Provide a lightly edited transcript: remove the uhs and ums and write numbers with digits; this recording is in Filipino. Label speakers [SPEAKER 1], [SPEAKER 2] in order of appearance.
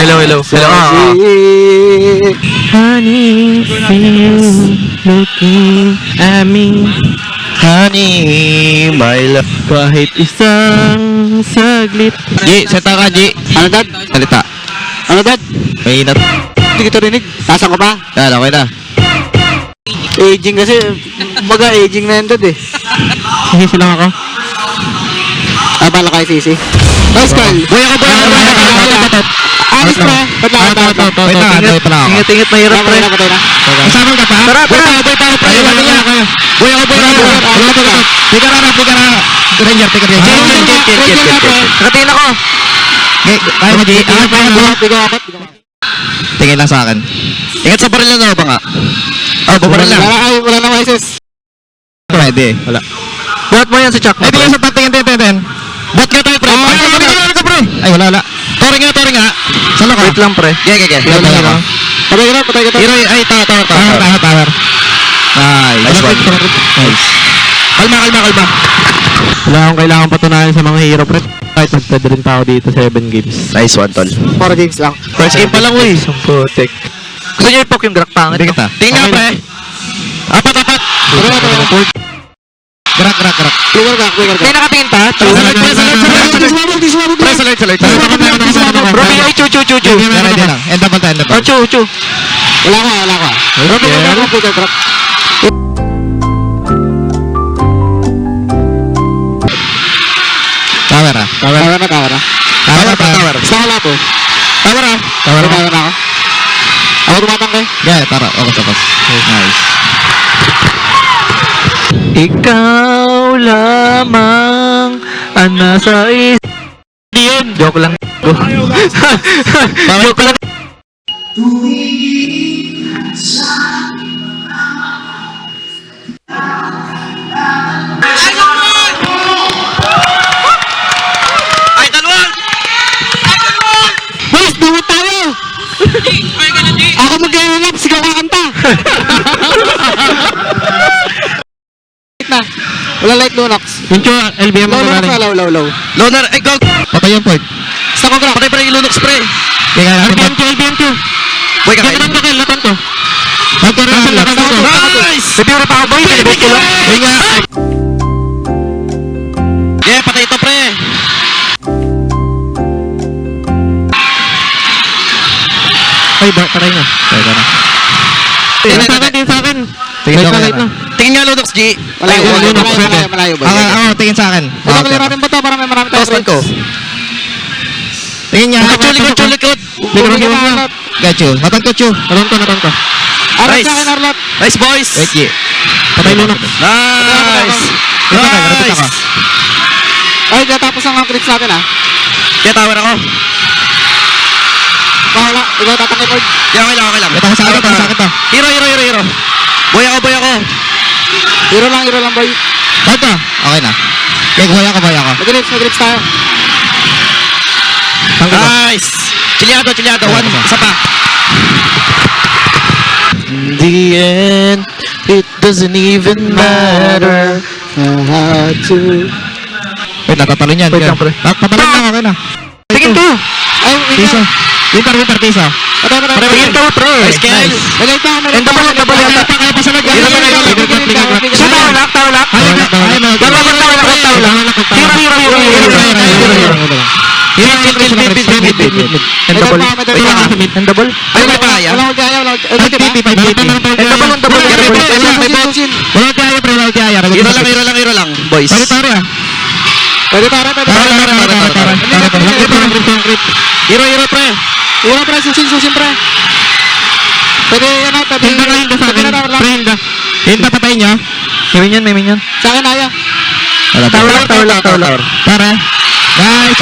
[SPEAKER 1] Hello.
[SPEAKER 2] Honey, feel looking at me.
[SPEAKER 1] Honey, my love.
[SPEAKER 2] Kahit isang saglit.
[SPEAKER 1] G, seta ka, G.
[SPEAKER 3] Ano, Dad?
[SPEAKER 1] Salita.
[SPEAKER 3] Ano, Dad?
[SPEAKER 1] May inat.
[SPEAKER 3] Hindi kita rinig. Tasan ko pa.
[SPEAKER 1] Yan, okay na.
[SPEAKER 3] Aging kasi. Baga, aging na yan, Dad eh.
[SPEAKER 2] Sisi lang ako.
[SPEAKER 3] Bala kayo, Sisi. Nice, Carl. Buya ko. Alis, pre. Ba't lang?
[SPEAKER 1] Wait na, antay pa lang ako.
[SPEAKER 2] Tingit, mahirap pre.
[SPEAKER 3] Patay na.
[SPEAKER 1] Kasama ka pa?
[SPEAKER 2] Tara.
[SPEAKER 1] Boy pa, pre. Buya ko. Tika na. Ranger.
[SPEAKER 2] Nakatingin ako.
[SPEAKER 1] Kaya mo, G.
[SPEAKER 3] Bigaw apat.
[SPEAKER 1] Tingin lang sa akin. Ingat sa baril na ba nga? Oh, bubaril lang.
[SPEAKER 3] Wala na wises.
[SPEAKER 1] Pwede. Wala.
[SPEAKER 2] Buhat mo yan sa Chuck.
[SPEAKER 1] Ay, tingin sa tingin. Bot ka tayo, pre. Ay, wala. Tori nga. Saan ka?
[SPEAKER 2] Wait lang pre.
[SPEAKER 1] Gaya.
[SPEAKER 3] Patay ka.
[SPEAKER 1] Hero, ay, tower. Nice one. Nice. Kalma.
[SPEAKER 2] Wala akong kailangan patunayan sa mga hero pre. Kahit nagtad rin pa ako dito 7 games.
[SPEAKER 1] Nice one, tol.
[SPEAKER 3] 4 games lang.
[SPEAKER 1] First game pa lang, uy.
[SPEAKER 2] Isang putik. Gusto niyo i-poke yung grak pangit?
[SPEAKER 1] Hindi kita. Tingnan, pre. Apat. Grak.
[SPEAKER 3] Clear ka.
[SPEAKER 2] May nakatingin pa?
[SPEAKER 1] Salute.
[SPEAKER 2] Bro, ay chu.
[SPEAKER 1] Ready lang. End up.
[SPEAKER 2] Oh, chu.
[SPEAKER 3] Wala ka. Clear.
[SPEAKER 1] Tower ah.
[SPEAKER 3] Tawa na.
[SPEAKER 1] Tower.
[SPEAKER 3] Gusto ko lahat oh.
[SPEAKER 1] Tower ah.
[SPEAKER 3] Tawa na ako. Ako tumatang kayo.
[SPEAKER 1] Yeah, tara. Tapos. Nice.
[SPEAKER 2] Ikaw lamang ang nasa yun. Joke lang. Joke lang.
[SPEAKER 3] Boys, dumo tayo! Ako mag-i-rap, sigaw ka kanta! Wala light Lunox.
[SPEAKER 2] Yung chu, LBM mo na rin.
[SPEAKER 3] Low.
[SPEAKER 1] Loner, ay, go! Patay yung point.
[SPEAKER 3] Sa ko grab.
[SPEAKER 1] Patay pa rin yung Lunox, pre. Kaya nga,
[SPEAKER 2] LBM chu.
[SPEAKER 1] boy ka kayo.
[SPEAKER 2] Latan to.
[SPEAKER 1] Nice!
[SPEAKER 2] Sabi pa ako boy. Pinibig ko lang.
[SPEAKER 1] Boy nga. Yeah, patay ito, pre.
[SPEAKER 2] Ay, taray na.
[SPEAKER 1] Teka na.
[SPEAKER 2] Tingin sa akin.
[SPEAKER 1] Tingin
[SPEAKER 2] Light
[SPEAKER 1] ka
[SPEAKER 2] na.
[SPEAKER 1] na. Tingin nga, Lunox, G.
[SPEAKER 3] Malayo boy.
[SPEAKER 1] Ako, tingin sa akin.
[SPEAKER 3] Ito, clear natin ba ito para may marami tayo
[SPEAKER 1] Tapos ko. Tingin niya. Likod. Gacho. Matang ko, Chu.
[SPEAKER 2] Naron ko.
[SPEAKER 3] Arlat
[SPEAKER 1] Nice.
[SPEAKER 3] sa akin, Arlat.
[SPEAKER 1] Nice, boys.
[SPEAKER 2] Wait, G. Patay Lunox.
[SPEAKER 1] Nice.
[SPEAKER 2] Repeat ako.
[SPEAKER 3] Ay, natapos ang crits natin ah.
[SPEAKER 1] Kaya tower ako.
[SPEAKER 3] Bahala, ikaw tatangay Ford.
[SPEAKER 1] Yeah, okay lang. Ito sa akin to. Hero. Boy ako.
[SPEAKER 3] Hero lang boy.
[SPEAKER 1] Bato. Okay na. Kaya boy ako.
[SPEAKER 3] Mag-grips tayo.
[SPEAKER 1] Nice. Chiliado. One. Isa pa. In the end, it doesn't even matter. Wait, natatalo niyan.
[SPEAKER 2] Wait lang, pre.
[SPEAKER 1] Tatalo lang, okay na.
[SPEAKER 2] Tingin to.
[SPEAKER 3] Ay,
[SPEAKER 1] Tisa. Winter, Tisa.
[SPEAKER 3] Patay.
[SPEAKER 2] Tingin to, pre.
[SPEAKER 1] Nice, Kel.
[SPEAKER 3] Nagay pa.
[SPEAKER 2] Double yata.
[SPEAKER 1] Kaya pa sa nag-
[SPEAKER 2] Isa tawlak. Double.
[SPEAKER 1] Ay, may kaya.
[SPEAKER 3] Wala ko kaya.
[SPEAKER 1] Wala kaya, pre. Hero lang, boys.
[SPEAKER 3] Pwede tara.
[SPEAKER 1] Hero, pre.
[SPEAKER 3] Hero pre, susin pre. Pwede
[SPEAKER 1] Hinta patay niya.
[SPEAKER 2] May minyan.
[SPEAKER 3] Sa akin Aya.
[SPEAKER 1] Tawlak. Para. Nice.